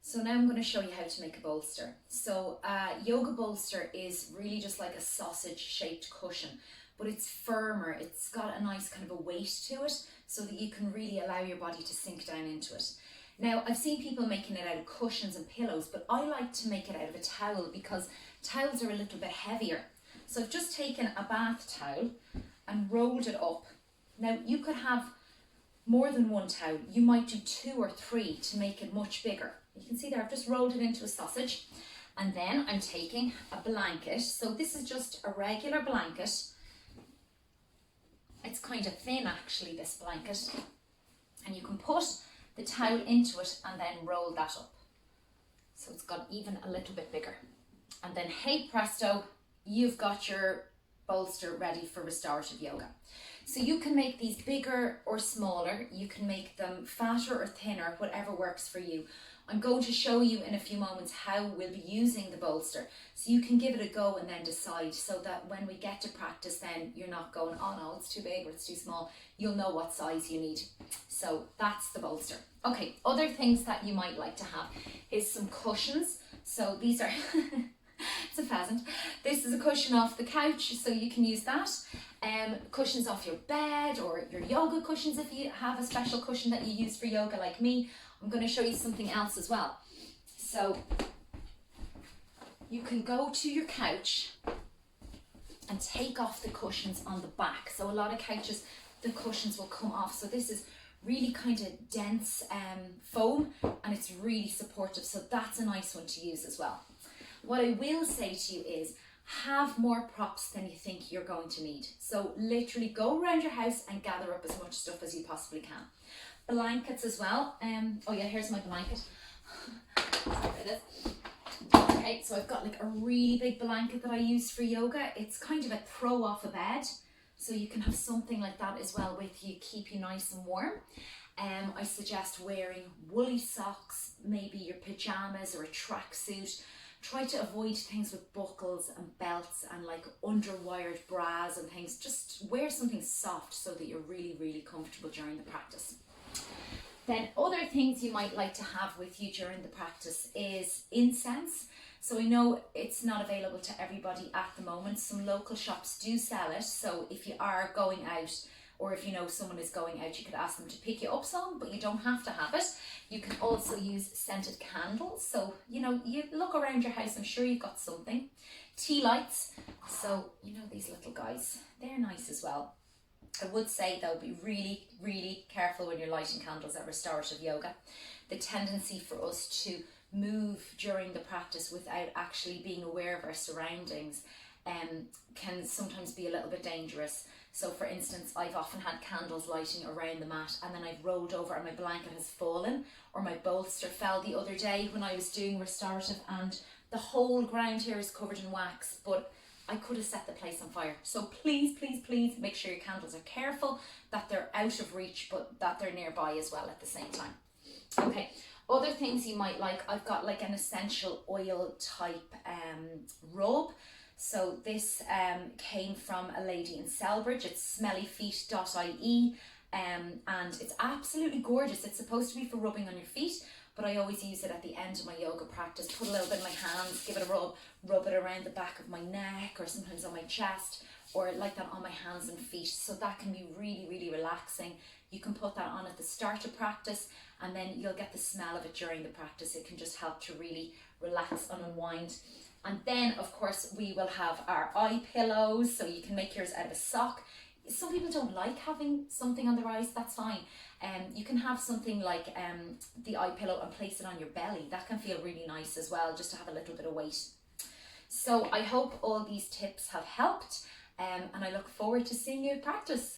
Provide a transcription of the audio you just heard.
So now I'm going to show you how to make a bolster. So yoga bolster is really just like a sausage shaped cushion, but it's firmer. It's got a nice kind of a weight to it so that you can really allow your body to sink down into it. Now I've seen people making it out of cushions and pillows, but I like to make it out of a towel because towels are a little bit heavier. So I've just taken a bath towel and rolled it up. Now you could have more than one towel. You might do 2 or 3 to make it much bigger. You can see there I've just rolled it into a sausage, and then I'm taking a blanket. So this is just a regular blanket. It's kind of thin actually, this blanket, and you can put the towel into it and then roll that up. So it's got even a little bit bigger. And then hey presto, you've got your bolster ready for restorative yoga. So you can make these bigger or smaller. You can make them fatter or thinner, whatever works for you. I'm going to show you in a few moments how we'll be using the bolster, so you can give it a go and then decide, so that when we get to practice then you're not going, oh no, it's too big or it's too small. You'll know what size you need. So that's the bolster. Okay, other things that you might like to have is some cushions. So these are, it's a pheasant. This is a cushion off the couch, so you can use that. Cushions off your bed, or your yoga cushions if you have a special cushion that you use for yoga like me. I'm going to show you something else as well. So you can go to your couch and take off the cushions on the back. So a lot of couches, the cushions will come off. So this is really kind of dense foam, and it's really supportive. So that's a nice one to use as well. What I will say to you is, have more props than you think you're going to need. So literally go around your house and gather up as much stuff as you possibly can. Blankets as well. Oh yeah, here's my blanket. Sorry about this. Okay, so I've got like a really big blanket that I use for yoga. It's kind of a throw off a bed, so you can have something like that as well with you, keep you nice and warm. I suggest wearing woolly socks, maybe your pajamas or a tracksuit. Try to avoid things with buckles and belts and like underwired bras and things. Just wear something soft so that you're really, really comfortable during the practice. Then other things you might like to have with you during the practice is incense. So I know it's not available to everybody at the moment. Some local shops do sell it. So if you are going out, or if you know someone is going out, you could ask them to pick you up some, but you don't have to have it. You can also use scented candles. So, you know, you look around your house, I'm sure you've got something. Tea lights. So, you know, these little guys, they're nice as well. I would say though, be really, really careful when you're lighting candles at restorative yoga. The tendency for us to move during the practice without actually being aware of our surroundings can sometimes be a little bit dangerous. So for instance, I've often had candles lighting around the mat, and then I've rolled over and my blanket has fallen, or my bolster fell the other day when I was doing restorative, and the whole ground here is covered in wax, but I could have set the place on fire. So please, please, please make sure your candles are careful, that they're out of reach, but that they're nearby as well at the same time. Okay, other things you might like, I've got like an essential oil type rub. So this came from a lady in Selbridge. It's smellyfeet.ie, and it's absolutely gorgeous. It's supposed to be for rubbing on your feet, but I always use it at the end of my yoga practice. Put a little bit in my hands, give it a rub it around the back of my neck, or sometimes on my chest, or like that on my hands and feet. So that can be really, really relaxing. You can put that on at the start of practice, and then you'll get the smell of it during the practice. It can just help to really relax and unwind. And then, of course, we will have our eye pillows, so you can make yours out of a sock. Some people don't like having something on their eyes, that's fine. You can have something like the eye pillow and place it on your belly. That can feel really nice as well, just to have a little bit of weight. So I hope all these tips have helped, and I look forward to seeing you at practice.